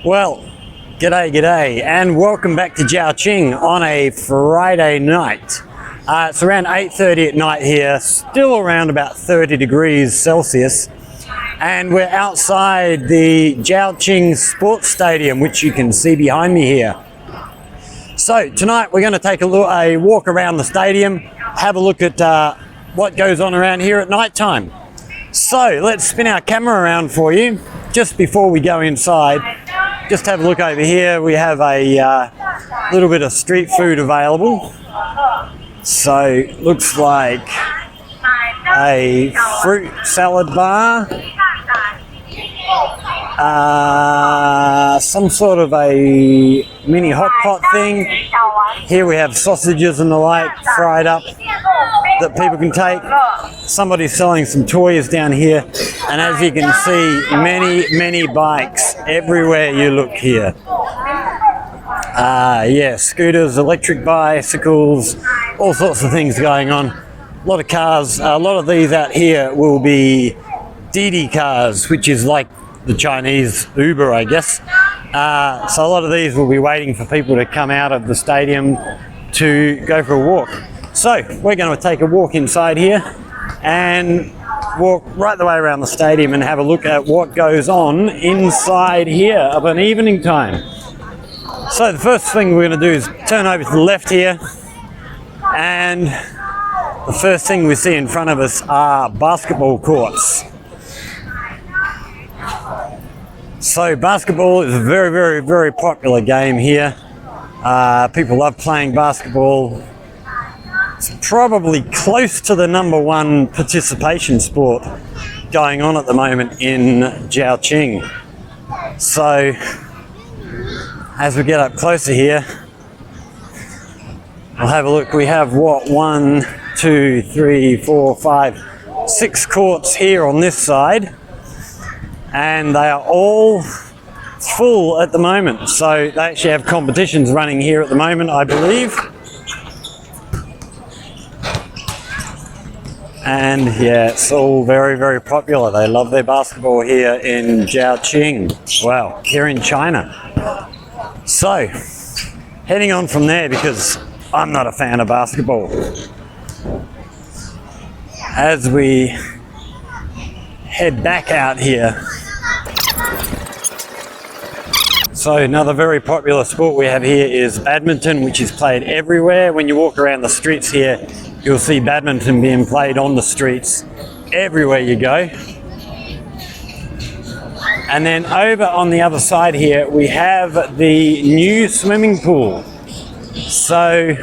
Well, g'day, and welcome back to Zhaoqing on a Friday night. It's around 8:30 at night here, still around about 30 degrees Celsius, and we're outside the Zhaoqing Sports Stadium, which you can see behind me here. So tonight we're going to take a walk around the stadium, have a look at what goes on around here at night time. So let's spin our camera around for you. Just before we go inside, just have a look over here. We have a little bit of street food available. So looks like a fruit salad bar, some sort of a mini hot pot thing. Here we have sausages and the like fried up that people can take. Somebody's selling some toys down here, and as you can see, many bikes everywhere you look here. Yeah, scooters, electric bicycles, all sorts of things going on. A lot of cars. A lot of these out here will be Didi cars, which is like the Chinese Uber, I guess. So a lot of these will be waiting for people to come out of the stadium to go for a walk. So we're going to take a walk inside here and walk right the way around the stadium and have a look at what goes on inside here of an evening time. So the first thing we're going to do is turn over to the left here, and the first thing we see in front of us are basketball courts. So basketball is a very popular game here. People love playing basketball. It's probably close to the #1 participation sport going on at the moment in Zhaoqing. So as we get up closer here, we'll have a look. We have 1, 2, 3, 4, 5, 6 courts here on this side, and they are all full at the moment. So they actually have competitions running here at the moment, I believe. And yeah, it's all very popular. They love their basketball here in Zhaoqing. Well, here in China. So, heading on from there, because I'm not a fan of basketball. As we head back out here. So another very popular sport we have here is badminton, which is played everywhere. When you walk around the streets here, you'll see badminton being played on the streets everywhere you go. And then over on the other side here, we have the new swimming pool. So,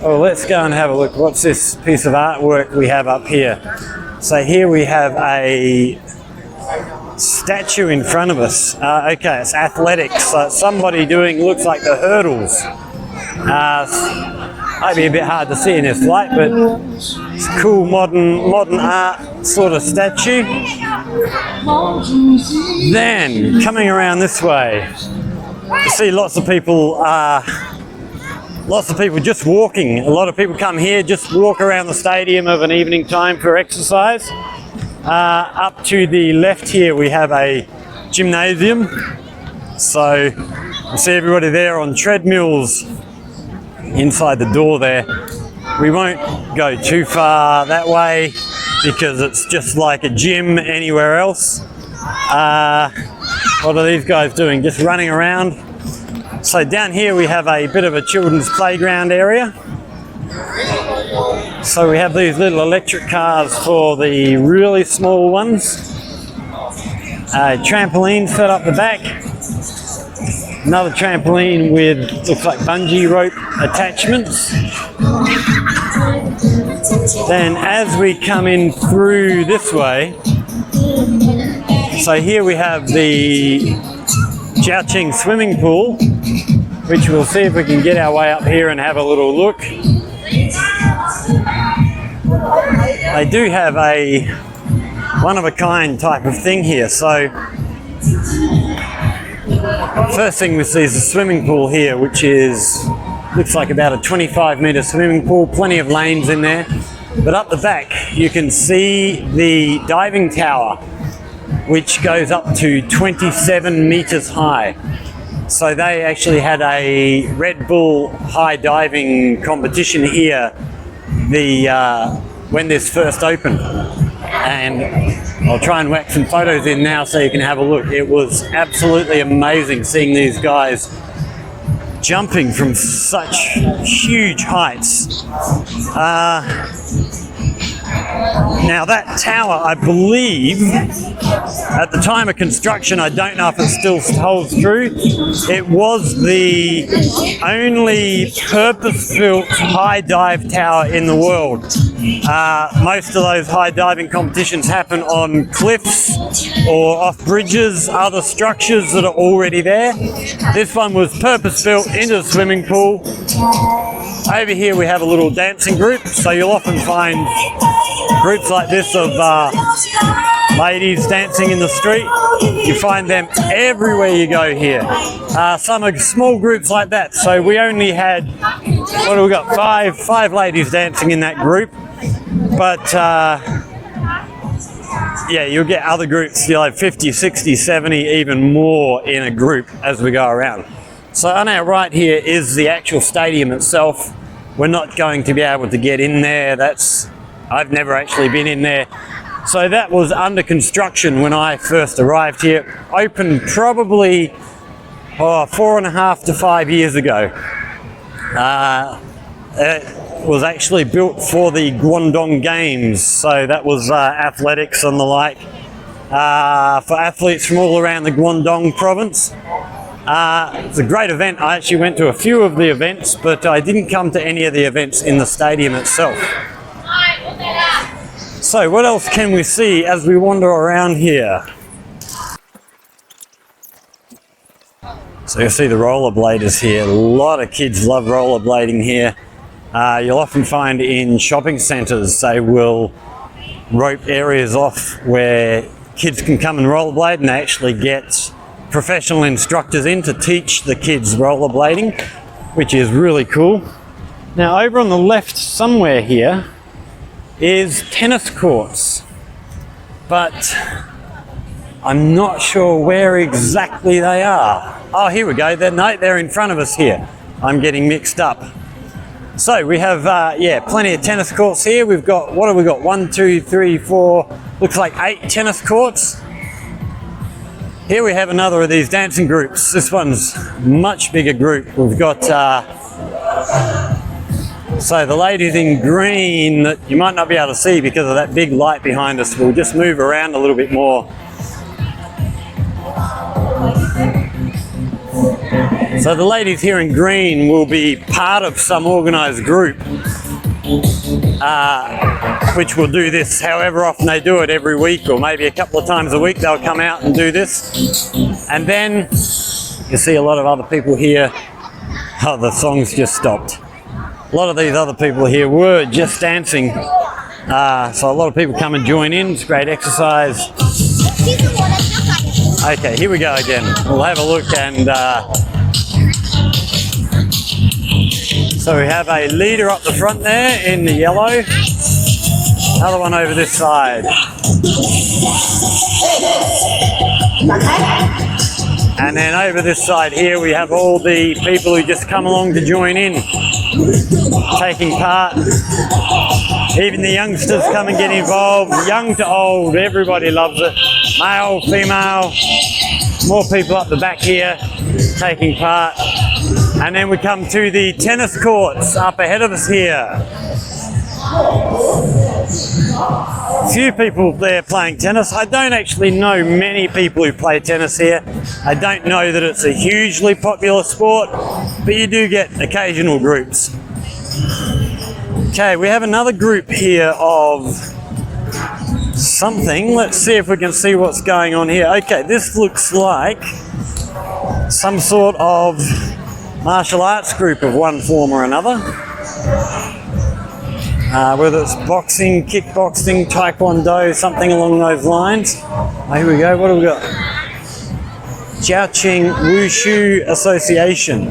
let's go and have a look. What's this piece of artwork we have up here? So here we have a statue in front of us. Okay, it's athletics. So it's somebody doing, looks like the hurdles. Might be a bit hard to see in this light, but it's a cool modern art sort of statue. Then coming around this way, you see lots of people just walking. A lot of people come here, just walk around the stadium of an evening time for exercise. Up to the left here we have a gymnasium. So you see everybody there on treadmills inside the door there. We won't go too far that way because it's just like a gym anywhere else. What are these guys doing? Just running around. So down here we have a bit of a children's playground area. So we have these little electric cars for the really small ones. A trampoline set up the back. Another trampoline with, looks like bungee rope attachments. Then as we come in through this way, so here we have the Zhaoqing swimming pool, which we'll see if we can get our way up here and have a little look. They do have a one-of-a-kind type of thing here. So first thing we see is the swimming pool here, which looks like about a 25-metre swimming pool, plenty of lanes in there. But up the back, you can see the diving tower. which goes up to 27 meters high. So they actually had a Red Bull high diving competition here when this first opened. And I'll try and whack some photos in now so you can have a look. It was absolutely amazing seeing these guys jumping from such huge heights. Now that tower, I believe, at the time of construction, I don't know if it still holds true, it was the only purpose-built high dive tower in the world. Most of those high diving competitions happen on cliffs or off bridges, other structures that are already there. This one was purpose-built into the swimming pool. Over here we have a little dancing group, so you'll often find groups like this of ladies dancing in the street. You find them everywhere you go here. Some are small groups like that, so we only had, what do we got, five ladies dancing in that group. But yeah, you'll get other groups, you'll have 50, 60, 70, even more in a group as we go around. So on our right here is the actual stadium itself. We're not going to be able to get in there. I've never actually been in there. So that was under construction when I first arrived here. Opened probably 4.5 to 5 years ago. It was actually built for the Guangdong Games. So that was athletics and the like. For athletes from all around the Guangdong province. It's a great event. I actually went to a few of the events, but I didn't come to any of the events in the stadium itself. So what else can we see as we wander around here? So you'll see the rollerbladers here. A lot of kids love rollerblading here. You'll often find in shopping centres they will rope areas off where kids can come and rollerblade, and they actually get professional instructors in to teach the kids rollerblading, which is really cool. Now over on the left somewhere here is tennis courts, but I'm not sure where exactly they are. Oh, here we go. They're in front of us here. I'm getting mixed up. So we have, plenty of tennis courts here. We've got, what have we got? 1, 2, 3, 4, looks like 8 tennis courts. Here we have another of these dancing groups. This one's a much bigger group. We've got, so the ladies in green that you might not be able to see because of that big light behind us. We'll just move around a little bit more. So the ladies here in green will be part of some organised group, which will do this however often they do it, every week or maybe a couple of times a week they'll come out and do this. And then you see a lot of other people here. Oh, the song's just stopped. A lot of these other people here were just dancing. So a lot of people come and join in. It's great exercise. Okay, here we go again. We'll have a look and so we have a leader up the front there in the yellow. Another one over this side. And then over this side here we have all the people who just come along to join in, taking part. Even the youngsters come and get involved, young to old, everybody loves it. Male, female, more people up the back here taking part. And then we come to the tennis courts up ahead of us here. A few people there playing tennis. I don't actually know many people who play tennis here. I don't know that it's a hugely popular sport, but you do get occasional groups. Okay, we have another group here of something. Let's see if we can see what's going on here. Okay, this looks like some sort of martial arts group of one form or another. Whether it's boxing, kickboxing, taekwondo, something along those lines. Oh, here we go, what have we got? Zhaoqing Wushu Association.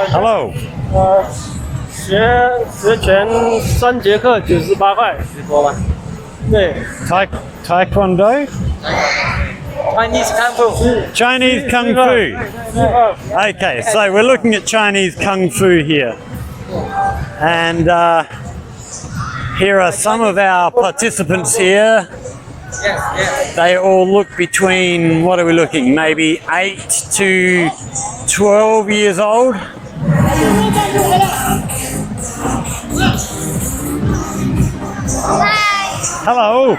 Hello. 学拳3节课98块，10多吧。对。Taekwondo? Chinese Kung Fu. Chinese Kung Fu. Okay, so we're looking at Chinese Kung Fu here. And here are some of our participants here. They all look between, what are we looking, maybe 8 to 12 years old. Hello.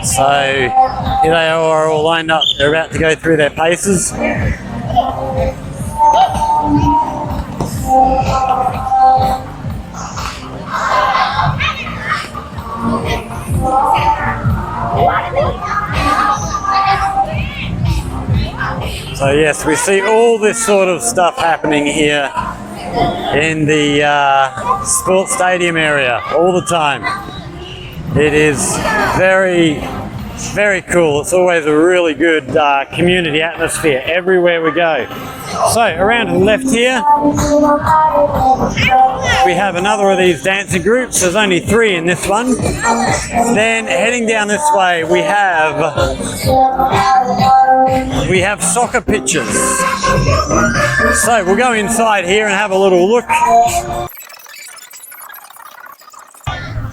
So here they are all lined up. They're about to go through their paces. So yes, we see all this sort of stuff happening here in the sports stadium area all the time. It is very, very cool. It's always a really good community atmosphere everywhere we go. So around to the left here, we have another of these dancing groups. There's only 3 in this one. Then heading down this way, we have soccer pitches. So we'll go inside here and have a little look.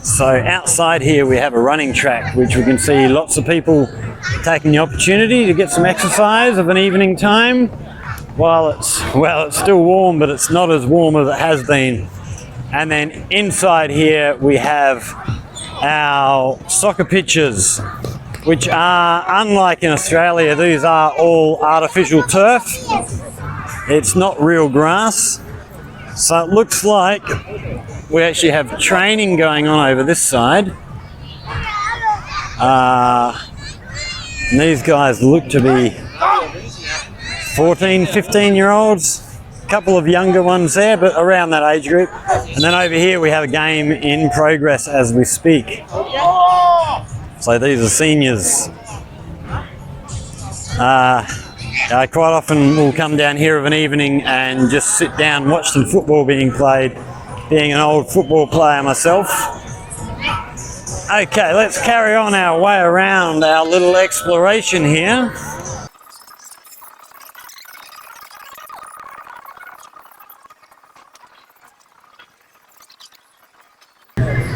So outside here we have a running track, which we can see lots of people taking the opportunity to get some exercise of an evening time while it's still warm, but it's not as warm as it has been. And then inside here we have our soccer pitches, which are, unlike in Australia, these are all artificial turf. It's not real grass. So it looks like we actually have training going on over this side. And these guys look to be 14, 15-year-olds. A couple of younger ones there, but around that age group. And then over here we have a game in progress as we speak. So these are seniors. I quite often will come down here of an evening and just sit down and watch some football being played, being an old football player myself. Okay, let's carry on our way around our little exploration here.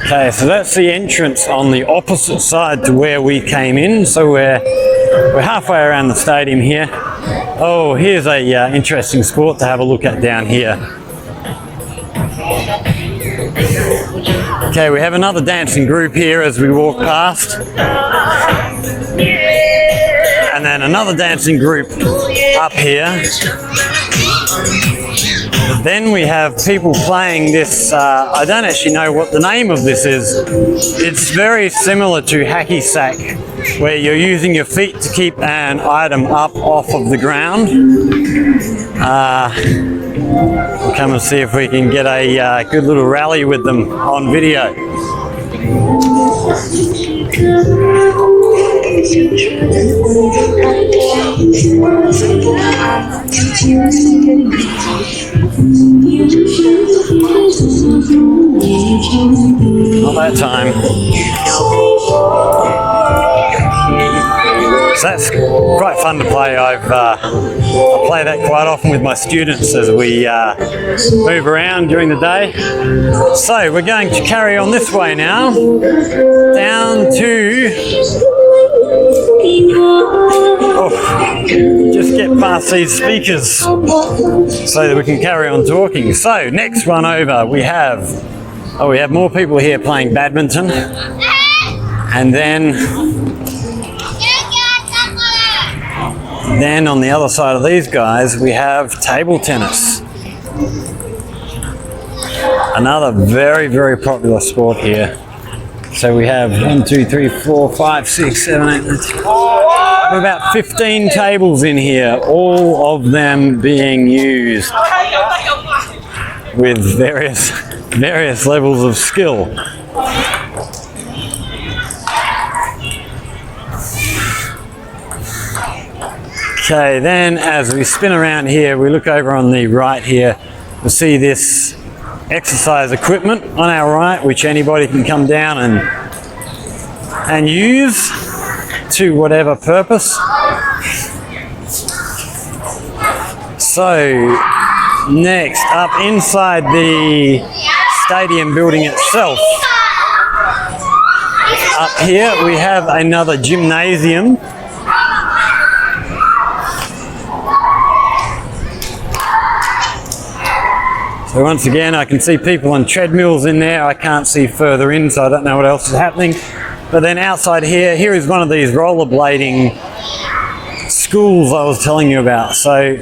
Okay, so that's the entrance on the opposite side to where we came in. So we're halfway around the stadium here. Oh, here's a interesting sport to have a look at down here. Okay, we have another dancing group here as we walk past. And then another dancing group up here. Then we have people playing this, I don't actually know what the name of this is. It's very similar to hacky sack, where you're using your feet to keep an item up off of the ground. We'll come and see if we can get a good little rally with them on video. Not that time. So that's quite fun to play. I play that quite often with my students as we move around during the day. So we're going to carry on this way now, down to, just get past these speakers so that we can carry on talking. So next one over we have more people here playing badminton, and then on the other side of these guys we have table tennis. Another very, very popular sport here. So we have 1, 2, 3, 4, 5, 6, 7, 8, 9, 10. About 15 tables in here, all of them being used with various levels of skill. Okay, then as we spin around here, we look over on the right here, we see this exercise equipment on our right, which anybody can come down and use to whatever purpose. So next, up inside the stadium building itself, up here we have another gymnasium. So once again, I can see people on treadmills in there. I can't see further in, so I don't know what else is happening. But then outside here is one of these rollerblading schools I was telling you about. So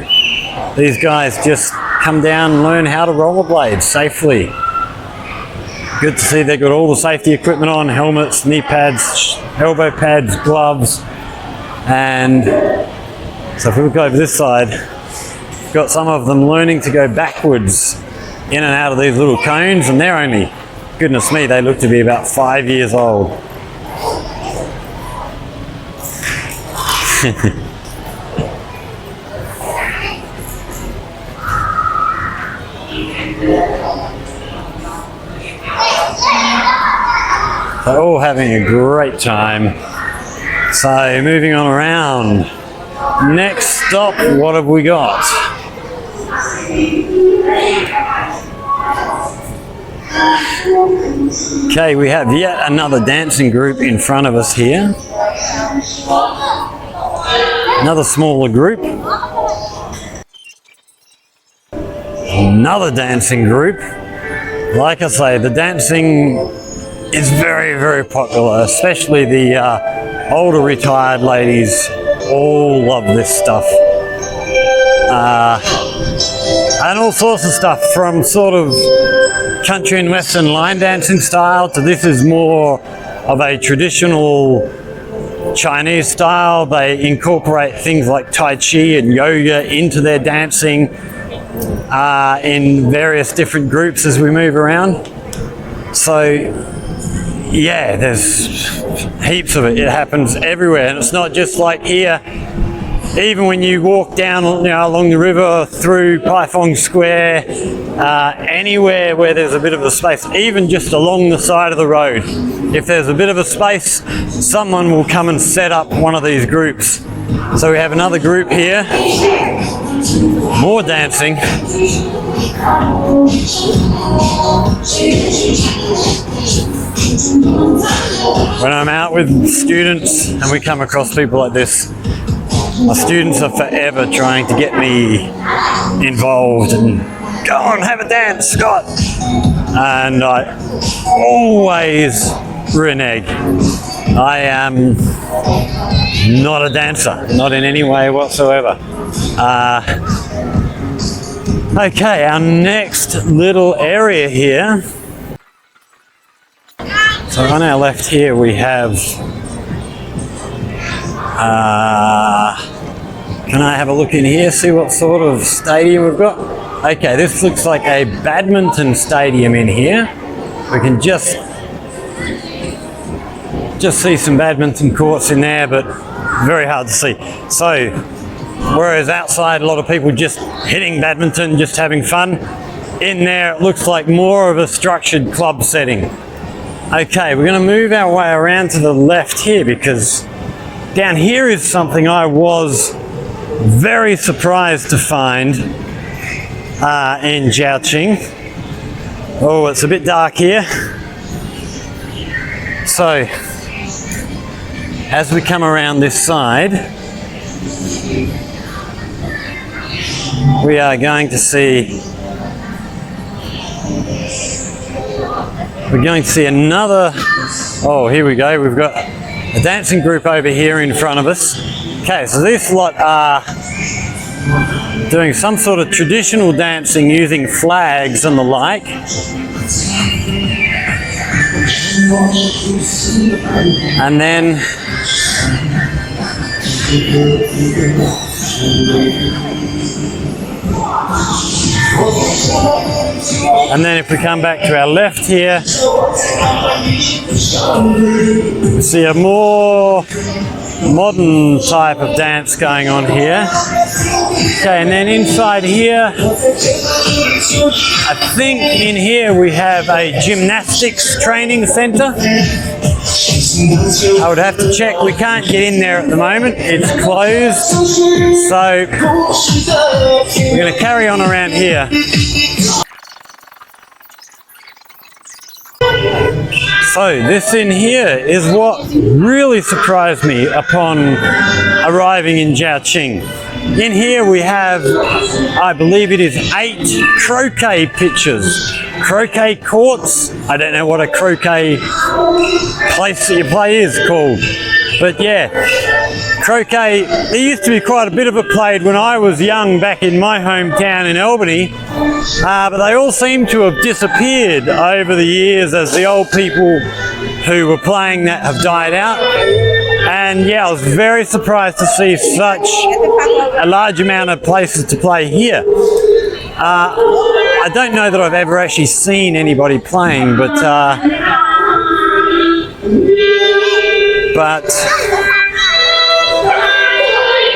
these guys just come down and learn how to rollerblade safely. Good to see they've got all the safety equipment on, helmets, knee pads, elbow pads, gloves. And so if we look over this side, we've got some of them learning to go backwards in and out of these little cones, and they're only, goodness me, they look to be about 5 years old. They're all having a great time. So moving on around. Next stop, what have we got? Okay, we have yet another dancing group in front of us here. Another smaller group. Another dancing group. Like I say, the dancing is very, very popular, especially the older retired ladies all love this stuff. And all sorts of stuff, from sort of country and western line dancing style to this is more of a traditional Chinese style. They incorporate things like Tai Chi and yoga into their dancing in various different groups as we move around. So yeah, there's heaps of it. It happens everywhere, and it's not just like here. Even when you walk down, along the river, through Paifong Square, anywhere where there's a bit of a space, even just along the side of the road, if there's a bit of a space, someone will come and set up one of these groups. So we have another group here, more dancing. When I'm out with students and we come across people like this, my students are forever trying to get me involved and go on, have a dance, Scott. And I always renege. I am not a dancer, not in any way whatsoever. Okay, our next little area here. So on our left here we have, can I have a look in here, see what sort of stadium we've got? Okay, this looks like a badminton stadium in here. We can just see some badminton courts in there, but very hard to see. So, whereas outside a lot of people just hitting badminton, just having fun, in there it looks like more of a structured club setting. Okay, we're going to move our way around to the left here, because down here is something I was very surprised to find in Zhaoqing. Oh, it's a bit dark here. So, as we come around this side, we are going to see, another, oh, here we go, we've got a dancing group over here in front of us. Okay, so this lot are doing some sort of traditional dancing using flags and the like. And then if we come back to our left here, we see a more modern type of dance going on here. Okay, and then inside here, I think in here we have a gymnastics training center. I would have to check. We can't get in there at the moment. It's closed. So we're going to carry on around here. So this in here is what really surprised me upon arriving in Zhaoqing. In here we have, I believe it is 8 croquet pitches. Croquet courts. I don't know what a croquet place that you play is called. But yeah, croquet, there used to be quite a bit of it played when I was young back in my hometown in Albany. But they all seem to have disappeared over the years as the old people who were playing that have died out. And yeah, I was very surprised to see such a large amount of places to play here. I don't know that I've ever actually seen anybody playing, but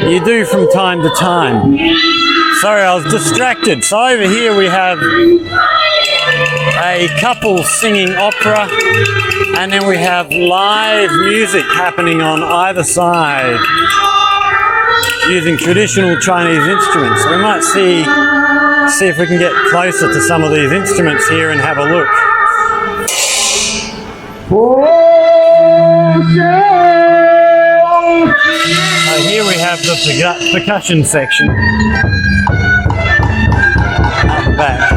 you do from time to time. Sorry, I was distracted. So over here we have a couple singing opera, and then we have live music happening on either side using traditional Chinese instruments. We might see if we can get closer to some of these instruments here and have a look. So here we have the percussion section at the back.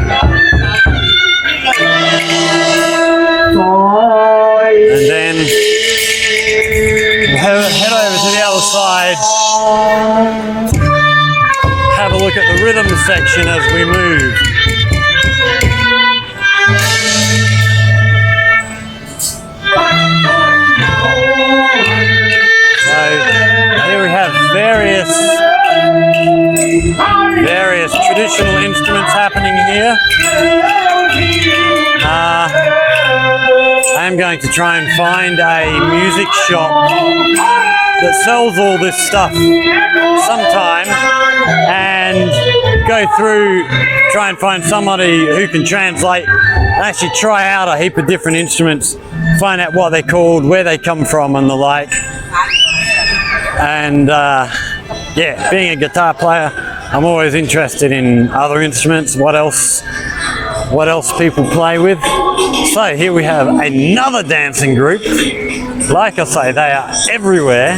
And then head over to the other side, have a look at the rhythm section as we move. So here we have various traditional instruments happening here. I'm going to try and find a music shop that sells all this stuff sometime and go through, try and find somebody who can translate and actually try out a heap of different instruments, find out what they're called, where they come from and the like. And yeah, being a guitar player, I'm always interested in other instruments, what else people play with. So here we have another dancing group. Like I say, they are everywhere.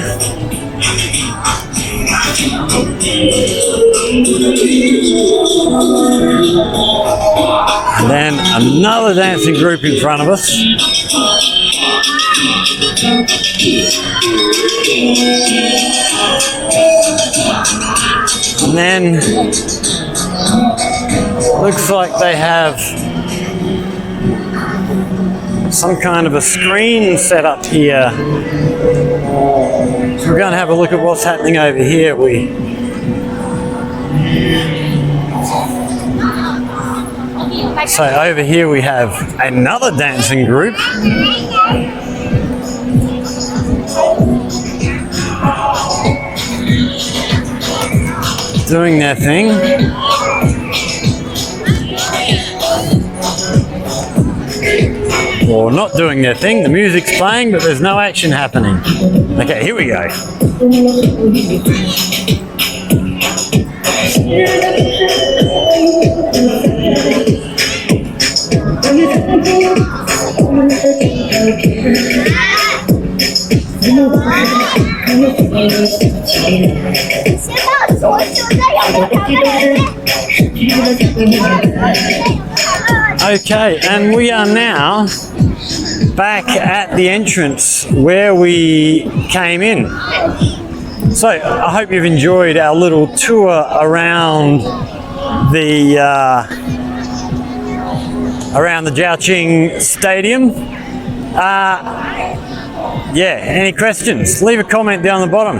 And then another dancing group in front of us. And then looks like they have some kind of a screen set up here. So we're going to have a look at what's happening over here. So over here we have another dancing group. Doing their thing. Or not doing their thing. The music's playing, but there's no action happening. Okay, here we go. Okay, and we are now back at the entrance where we came in. So I hope you've enjoyed our little tour around the Zhaoqing Stadium. Yeah, any questions? Leave a comment down the bottom.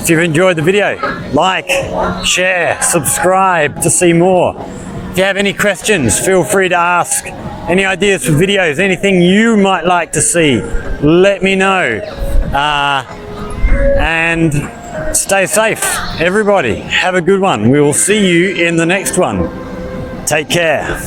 If you've enjoyed the video, like, share, subscribe to see more. If you have any questions, feel free to ask. Any ideas for videos, anything you might like to see, let me know. And stay safe, everybody. Have a good one. We will see you in the next one. Take care.